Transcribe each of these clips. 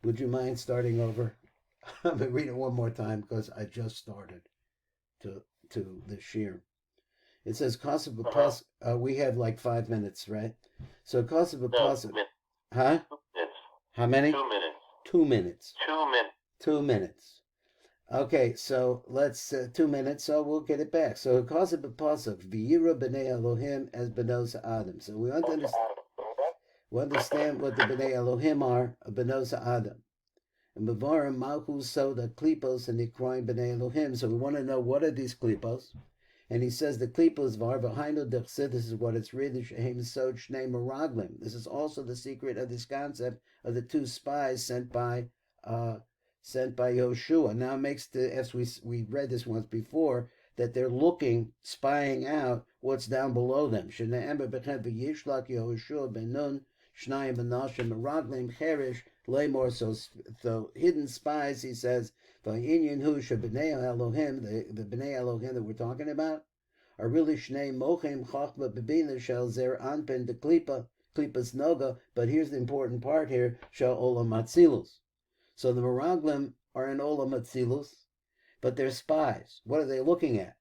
Would you mind starting over? I'm going to read it one more time because I just started to the shear. It says Kosovo Uh-huh. Pas. We have like 5 minutes, right? So Kosovo No, Pas. Huh? 2 minutes. How many? 2 minutes. 2 minutes. 2 minutes. 2 minutes. Okay, so let's 2 minutes. So we'll get it back. So Kosovo Pasuk V'yira Bnei Elohim as Benos Adam. So we understand what the Bnei Elohim are, Benos Adam. And Mavarim Malchus Soda Klipos and Nikroim Bnei Elohim. So we want to know what are these Klipos. And he says the klipos var v'hainu dechsid. This is what it's really shehem sod shnei meraglim. This is also the secret of this concept of the two spies sent by Yoshua. Now it makes as we read this once before, that they're looking, spying out what's down below them. Shene'emer b'chem v'yishlak Yehoshua ben Nun shnayim v'nashim meraglim cherish lemor. So hidden spies, he says. V'inyan hu shebnei Elohim, the Bnei Elohim that we're talking about, are really Shnei Mochim Chachma Bebina Shel Zer Anpin de Klipas Noga, but here's the important part here, Shel Olam Atzilus. So the Meraglim are in Olam Atzilus, but they're spies. What are they looking at?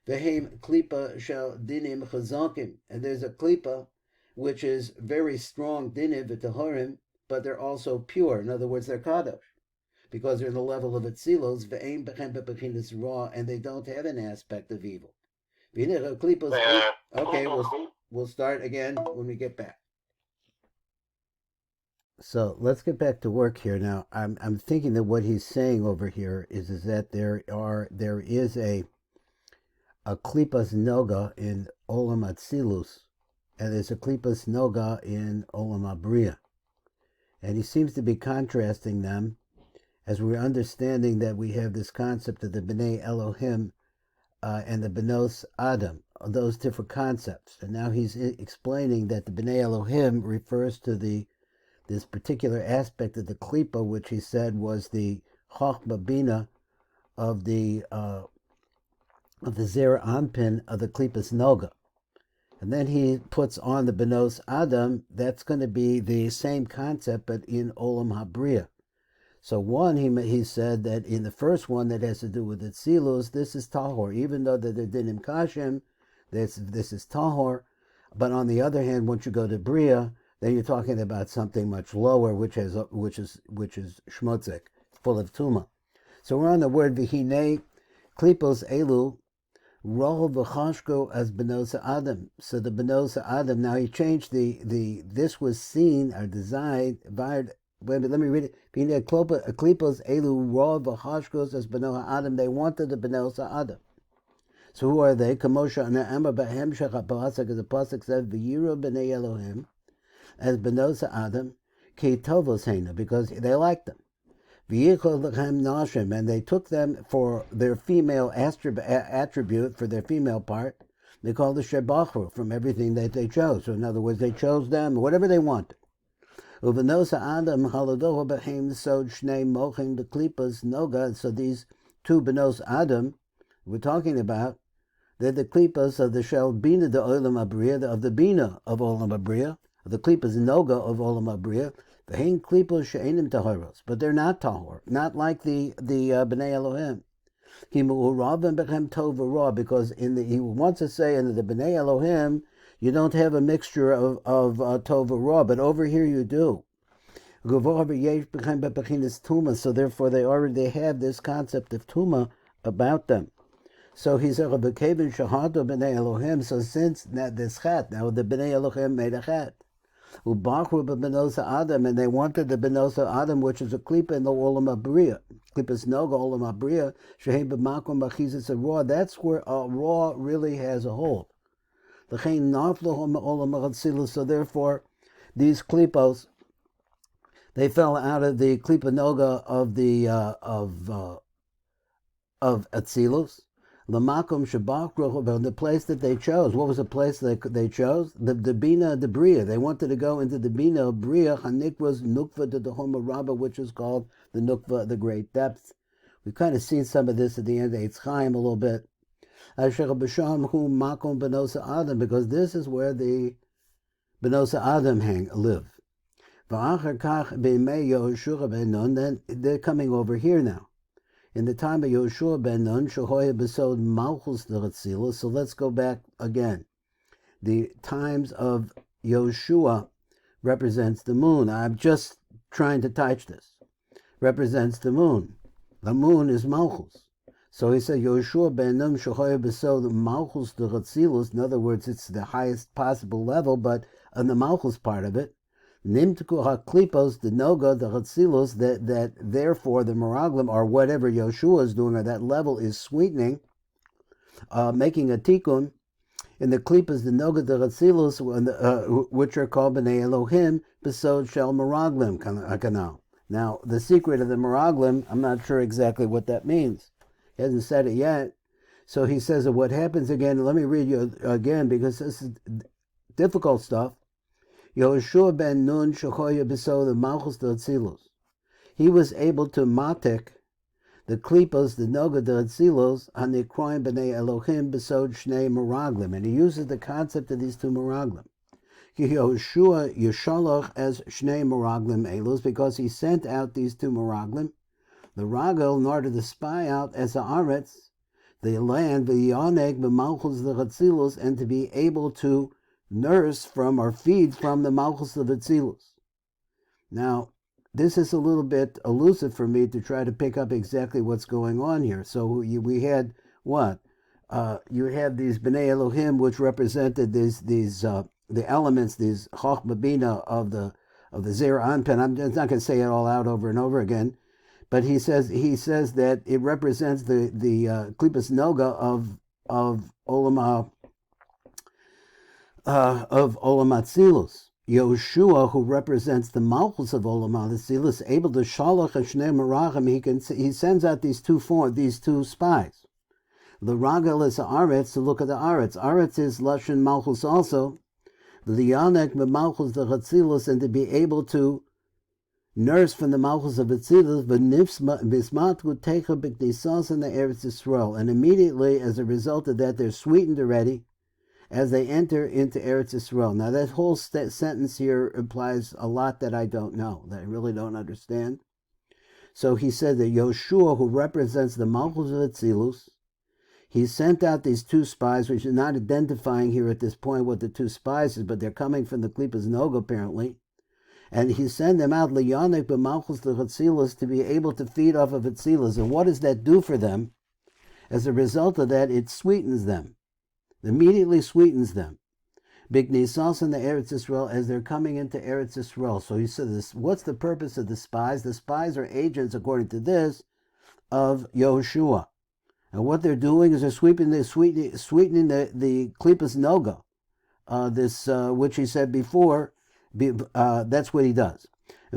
Vehem Klipa Shel Dinim Chazakim, and there's a Klipa which is very strong Dinim V'Tahorim, but they're also pure. In other words, they're Kadosh, because they're in the level of Atzilos, Ve'em Bechem Bebechinas Raw, and they don't have an aspect of evil. Okay, we'll start again when we get back. So let's get back to work here now. I'm thinking that what he's saying over here is that there is a klipas noga in Olam Atzilus, and there's a klipas noga in Olam Abriya, and he seems to be contrasting them as we're understanding that we have this concept of the Bnei Elohim and the Benos Adam, those different concepts. And now he's explaining that the Bnei Elohim refers to this particular aspect of the Klipa, which he said was the Chochma Bina of the Zer Anpin of the Klipas Noga. And then he puts on the Benos Adam. That's going to be the same concept, but in Olam Habriya. So one, he said that in the first one that has to do with the Tzilus, this is Tahor. Even though that they're Dinim Kashim, this is Tahor. But on the other hand, once you go to Bria, then you're talking about something much lower, which is Shmotzik, full of Tuma. So we're on the word Vihine Klipos Elu Roh V'chashko as Benosa Adam. So the Benosa Adam, now he changed this was seen or designed, let me read it. Klipos elu raw v'chashkos as benoha adam. They wanted the benosa adam. So who are they? Kamosha na'amar b'hem shechapasuk, as the pasuk says, v'yiro b'nei Elohim as benosa adam ki tovos heina, because they liked them. V'yichol l'chem nashim, and they took them for their female attribute, for their female part. They called the shebachru, from everything that they chose. So in other words, they chose them, whatever they wanted. Uvenosa Adam haladoho behem sod shnei mochim the klipas noga. So these two benos Adam we're talking about, they're the klipas of the shel bina the olam abriya, of the bina of olam abriya, of the klipas noga of olam abriya. Behem klipas she'enim tahoros, but they're not tahor, not like the bnei Elohim. Kimu'uravim bechem tov v'ra, because he wants to say in the bnei Elohim, you don't have a mixture of tova raw, but over here you do. So therefore they already have this concept of tuma about them. So he said, b'nei Elohim. So since this chat, now the bnei Elohim made a chat. Ubachru b'benosa Adam, and they wanted the benosa Adam, which is a klipa in the olam abriya. Klipas noga olam abriya, shehem b'makom b'chizis raw. That's where raw really has a hold. So therefore, these klipos, they fell out of the klipa noga of the of Atzilus. Lamakom shabach, the place that they chose. What was the place that they chose? The bina de bria. They wanted to go into the bina of bria. Hanik was nukva to the homa rabba, which is called the nukva, the great depth. We've kind of seen some of this at the end of Eitz Chaim a little bit. Because this is where the Benosa Adam live. V'achar kach b'mei Yehoshua ben Nun, then they're coming over here now. In the time of Yehoshua ben Nun, shehoya besod malchus d'Atzilus. So let's go back again. The times of Yehoshua represents the moon. I'm just trying to touch this. Represents the moon. The moon is malchus. So he said, Yehoshua ben Nun shehoya besod malchus d'Atzilus. In other words, it's the highest possible level, but on the malchus part of it, Nimtku haklipos the noga the chatzilus, that therefore the meraglim, or whatever Yehoshua is doing at that level, is sweetening, making a tikkun in the klipas the noga the chatzilus, which are called Bnai Elohim besod shel meraglim kanal. Now the secret of the meraglim, I'm not sure exactly what that means. He hasn't said it yet. So he says that what happens again. Let me read you again because this is difficult stuff. Yehoshua ben Nun shechoya besod the malchus d'Atzilus. He was able to matek the klipos, the noga d'Atzilus, hanikroim b'nei Elohim besod shnei meraglim, and he uses the concept of these two meraglim. Yehoshua yeshaloch as shnei meraglim elus, because he sent out these two meraglim, the ragel, in order to spy out as the aretz, the land, the yoneg b'malchus d'Atzilus, and to be able to nurse from or feed from the malchus of Atzilus. Now, this is a little bit elusive for me to try to pick up exactly what's going on here. So we had what? You have these Bnei Elohim, which represented these the elements, these Chochma Bina of the Zera Anpin. I'm just not going to say it all out over and over again, but he says that it represents the Klipas Noga of Olam Atzilus. Yehoshua, who represents the Malchus of Olam Atzilus, able to shalach shnei meraglim, he sends out these two spies. The ragel is the aretz, to look at the aretz. Aretz is lashon Malchus also. The yanek b'Malchus the Atzilus, and to be able to nurse from the Malchus of Atzilus, v'nismatku techa b'knisas in the Eretz Yisrael, and immediately as a result of that, they're sweetened already as they enter into Eretz Yisrael. Now that whole sentence here implies a lot that I don't know, that I really don't understand. So he said that Yehoshua, who represents the Malchus of Atzilus, he sent out these two spies, which is not identifying here at this point what the two spies is, but they're coming from the Klipas Nog apparently. And he sent them out, Liyanek b'Malchus the Atzilus, to be able to feed off of Atzilus. And what does that do for them? As a result of that, it sweetens them. Immediately sweetens them. Big Nisas in the Eretz Yisrael as they're coming into Eretz Yisrael. So he said, what's the purpose of the spies? The spies are agents, according to this, of Yehoshua. And what they're doing is they're sweetening the Klipas Noga, which he said before. That's what he does. So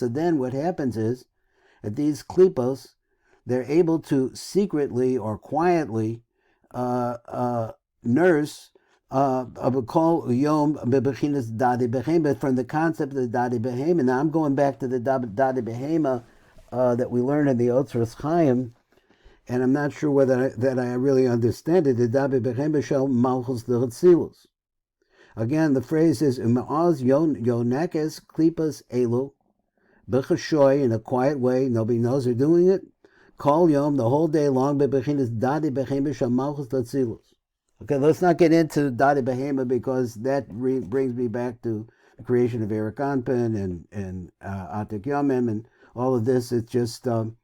then what happens is, at these klipos, they're able to secretly or quietly nurse from the concept of the Dadi Behema. Now I'm going back to the Dadi Behema that we learned in the Otzros Chaim, and I'm not sure whether that I really understand it. The Dadi Behema shel Malchus the Atzilus. Again, the phrase is Ma'az Yonekes Klipas Elu B'chashoy, in a quiet way. Nobody knows they're doing it. Kol Yom, the whole day long. Bebechinas Dadi Behema shel Malchus the Atzilus. Okay, let's not get into Dadi Behema because that brings me back to the creation of Eric Anpin and Atik Yomim and all of this. It's just don't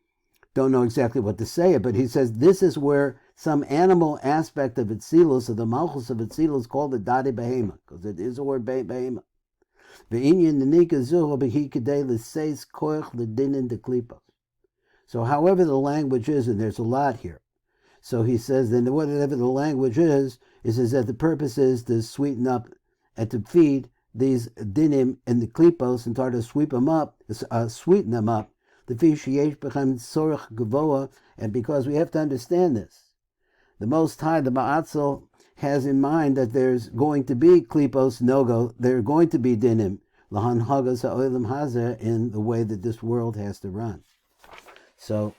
know exactly what to say. But he says this is where some animal aspect of Atzilus, of the Malchus of Atzilus, called the Dadi Behema, because it is the word Behema. So however the language is, and there's a lot here. So he says then whatever the language is that the purpose is to sweeten up and to feed these dinim and the klipos and try to sweeten them up. The and because we have to understand this, the Most High, the Ma'atzel, has in mind that there's going to be klipos nogo, there are going to be dinim lahan hagas ha'olam hazeh in the way that this world has to run. So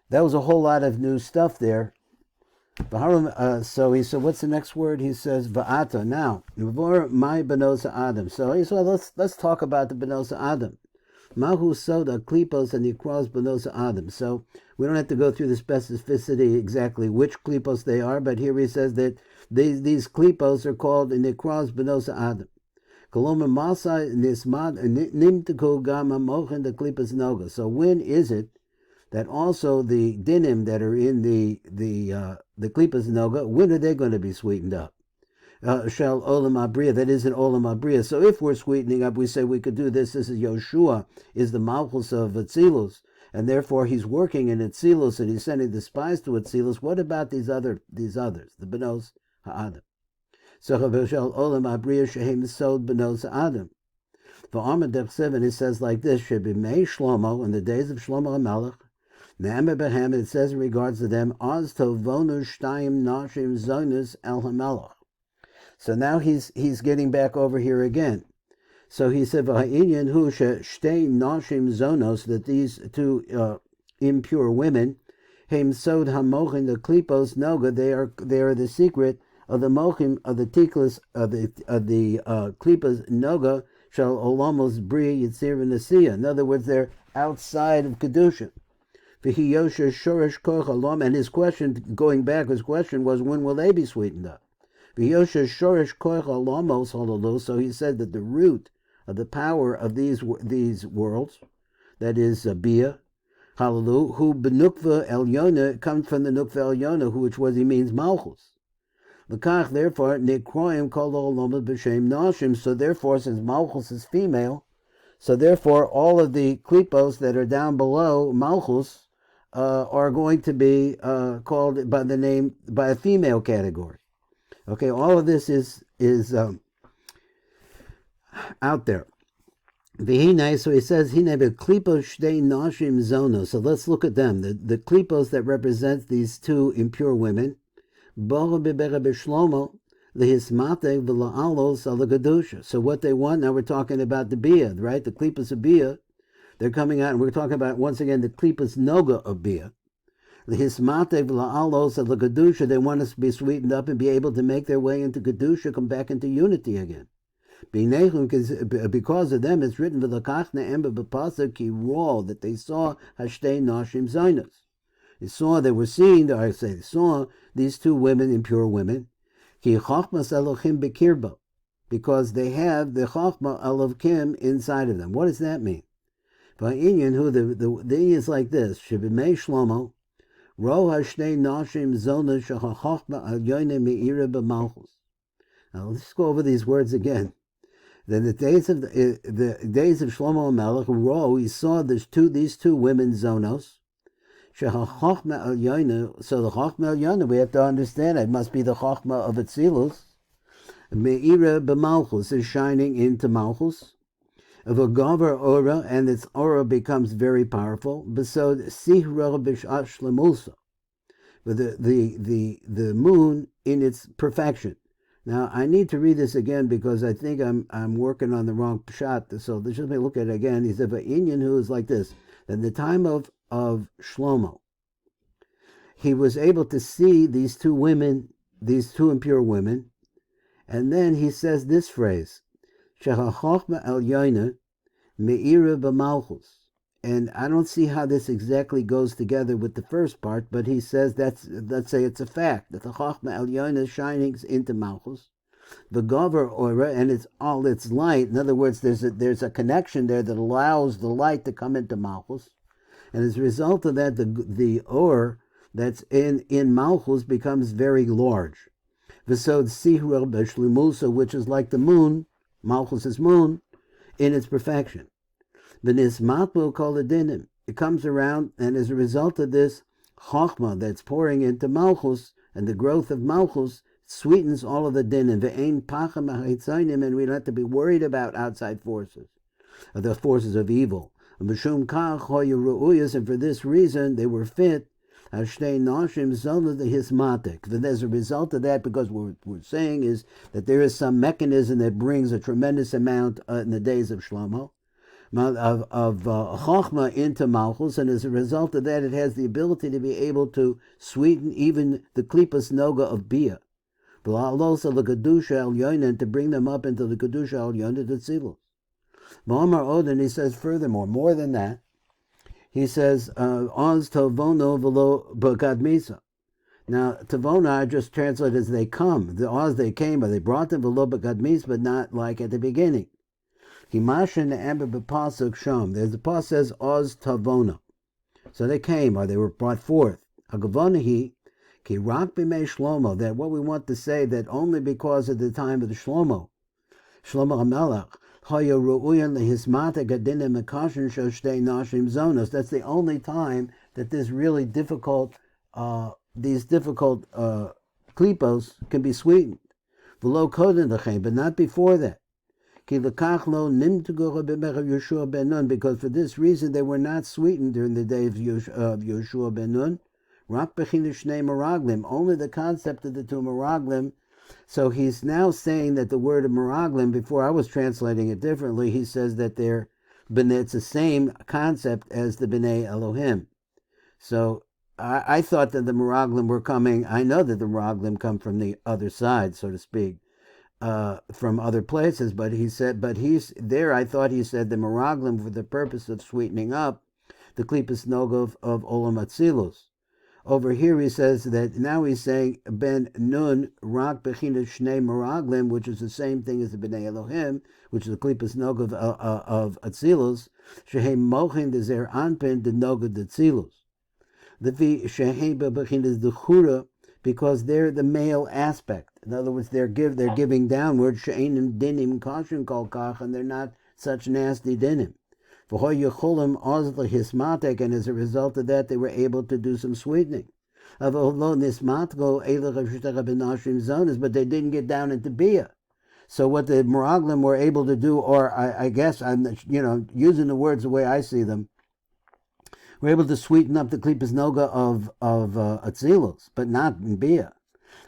that was a whole lot of new stuff there. So he said, what's the next word? He says, va'ata. Now, my benos Adam. So he said, let's talk about the benos Adam. Mahu soda klipos and yikros benos Adam. So we don't have to go through the specificity exactly which klipos they are, but here he says that these klipos are called yikros benos Adam. Koloma masa nismad nimtiku gama mochen the klipas noga. So when is it that also the dinim that are in the klipas noga, when are they going to be sweetened up? Shall olam abriya, that is in olam abriya. So if we're sweetening up, we say we could do this. This is Yoshua, is the malchus of Atzilus, and therefore he's working in Atzilus and he's sending the spies to Atzilus. What about these others, the benos ha'adam? So shall olam abriya shehem sod benos ha'adam. For Amad Dech 7, it says like this: Shebimei Shlomo, in the days of Shlomo HaMelech, Ne'emer Behem, it says in regards to them, Oz tovonu shtayim nashim zonus el HaMelech. So now he's getting back over here again. So he said, V'ha'inyan hu shtei nashim zonos, that these two impure women, heim sod hamochin the klipos noga, they are the secret of the mochim of the tiklas of the klipas noga shall olamos bri yitzir v'nasiya. In other words, they're outside of kedusha. V'hiyosha shorish koch alom, and his question, going back, his question was, when will they be sweetened up? V'hiyosha shorish koch alamos halalu. So he said that the root of the power of these worlds, that is bia halalu, who benukva elyona, comes from the nukva elyona, which was, he means malchus. L'kach, therefore, nekroim kol olam b'shem nashim. So therefore, since malchus is female, so therefore all of the klipos that are down below malchus are going to be called by a female category. Okay, all of this is out there. V'hinei, so he says, Hinei b'klipos shtei nashim zono. So let's look at them. The klipos that represent these two impure women, Bocha b'bera b'shlomo, lehismate v'la'alos ala gedusha. So what they want, now we're talking about the bia, right? The klipos of bia, they're coming out, and we're talking about, once again, the klipos noga of bia. Lehismate v'la'alos ala gedusha, they want us to be sweetened up and be able to make their way into gedusha, come back into unity again. Because of them, it's written v'lakachna ember b'pasuk ki raw, that they saw hashtei nashim zainos. They saw these two women, impure women, ki chachmas Elohim bekirbo, because they have the chachma Elohim inside of them. What does that mean? Va'inyan, who the is like this: Shebimei Shlomo, ro hashtei nashim zona shehachachma alyoine meira b'malchus. Now let's go over these words again. Then the days of Shlomo HaMelech, ro, he saw these two women zonos. So the Chachma Elyona, we have to understand it must be the Chachma of Atzilus. Me'ira b'malchus, is shining into Malchus. V'gavar ora, and its aura becomes very powerful. B'sod sihra b'sh'at shlemusa, but the moon in its perfection. Now I need to read this again because I think I'm working on the wrong pshat. So let's just look at it again. He said, "Va'inyan who is like this." At the time of Shlomo, he was able to see these two impure women, and then he says this phrase, "Shehachachma elyona me'ira b'malchus." And I don't see how this exactly goes together with the first part, but he says let's say it's a fact, that the Chachma Elyona is shining into Malchus, the Gover Ora, and it's all its light. In other words, there's a connection there that allows the light to come into Malchus, and as a result of that, the Or that's in Malchus becomes very large. V'sod Sihra b'shlimusa, which is like the moon, Malchus's moon, in its perfection. V'nismat will call the dinim. It comes around, and as a result of this chachma that's pouring into Malchus and the growth of Malchus sweetens all of the dinim. Ve'ein pacham ha'hitzayim, and we don't have to be worried about outside forces, the forces of evil. V'shum kach hoyu ru'uyas, and for this reason they were fit. Hashtei nashim zona the hismatik. Then as a result of that, because what we're saying is that there is some mechanism that brings a tremendous amount in the days of Shlomo. of Chochmah into Malchus, and as a result of that, it has the ability to be able to sweeten even the Klipas Noga of Bia. And to bring them up into the Kedusha Al Yonah Tzilus. Ma'amar Odin, he says furthermore, more than that, he says, Oz Tovono Velo Bagadmisa. Now, Tavona I just translate as they come. The Oz they came, or they brought them Velo Bagadmis, but not like at the beginning. Kimashin Amber B'Pasuk Shom. There's the Pas says Oz Tavona. So they came, or they were brought forth. Agavonahi, Ki Rak B'mei Shlomo, that what we want to say, that only because of the time of the Shlomo HaMelech, that's the only time that this really difficult, these difficult klipos can be sweetened. But not before that. Because for this reason they were not sweetened during the day of Yoshua ben Nun. Only the concept of the two Meraglim. So he's now saying that the word of Meraglim, before I was translating it differently, he says that it's the same concept as the Bnai Elohim. So I thought that the Meraglim were coming, I know that the Meraglim come from the other side, so to speak, from other places, but I thought he said the Meraglim for the purpose of sweetening up the Klipas Nogov of Olam Atzilus. Over here he says that now he's saying Ben Nun Rak Bechina Shnei Meraglim, which is the same thing as the Bnei Elohim, which is the Klipas Nogov of Atzilus, Shehem Mochin Dezer Anpin the Nogov Atzilus. The Shehem Bechina Dechura, because they're the male aspect. In other words, they're giving downward She'enim Dinim Kashin Kol Kach, and they're not such nasty dinim. And as a result of that, they were able to do some sweetening. But they didn't get down into Bia. So what the Meraglim were able to do, or I guess I'm using the words the way I see them, were able to sweeten up the Klipas Noga of Atzilus, but not in Bia.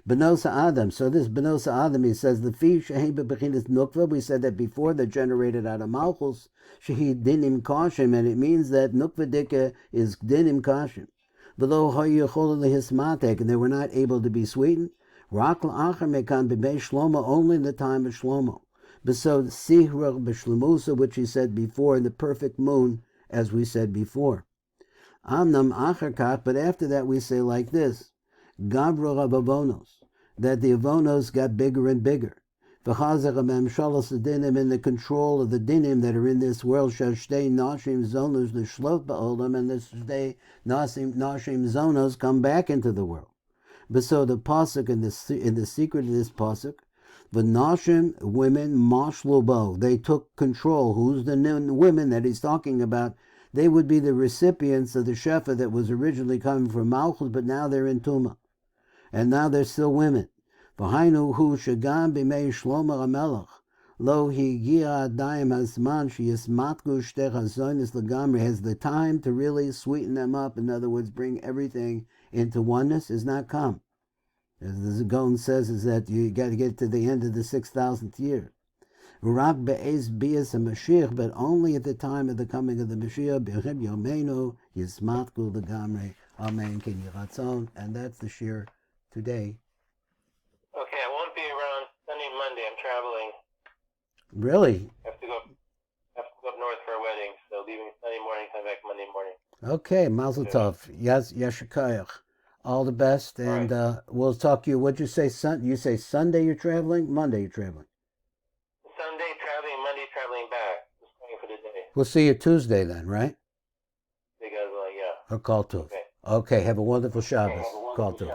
Benosa Adam. So this Benosa Adam, he says, the fish Bechinas Nukva, we said that before, they're generated out of Malchus, Shehi Dinim Kashim, and it means that Nukva Dika is Dinim Kashim. Below Hoyachol Hismatek, and they were not able to be sweetened. Rak La'achar Mekan B'Bei Shlomo, only in the time of Shlomo. Besod Sihrach B'Shlemusa, which he said before, in the perfect moon, as we said before. Amnam Achar Kach, but after that we say like this. Gavra Avonos, that the Avonos got bigger and bigger. V'chazach shalos dinim, in the control of the dinim that are in this world. Shashtei nashim zonos the shlot ba'olam, and the shtei nashim zonos come back into the world. But so the pasuk in the secret of this pasuk, the nashim women mashlobo, they took control. Who's the women that he's talking about? They would be the recipients of the shefa that was originally coming from Malchus, but now they're in Tumah. And now they're still women. V'hainu hu shagam b'mei Shlomo HaMelech lo higia adayim hazman sheyismatku shtei chazonis legamri, has the time to really sweeten them up. In other words, bring everything into oneness, is not come. As the Zagon says, is that you got to get to the end of the 6,000th year. Rak be'ez bias Mashiach, but only at the time of the coming of the Mashiach. B'cheb yomeinu yismatku legamri. Amen. Ken yiratzon. And that's the shir today. Okay, I won't be around Sunday and Monday. I'm traveling. Really? I have to go up north for a wedding, so leaving Sunday morning, come back Monday morning. Okay, Mazel Tov. Yes, Yeshakayach. All the best, and right. We'll talk to you. What'd you say? You say Sunday you're traveling? Monday you're traveling? Sunday traveling, Monday traveling back. Just going for the day. We'll see you Tuesday then, right? Because, yeah. Or call to. Okay, have a wonderful Shabbos. Call to.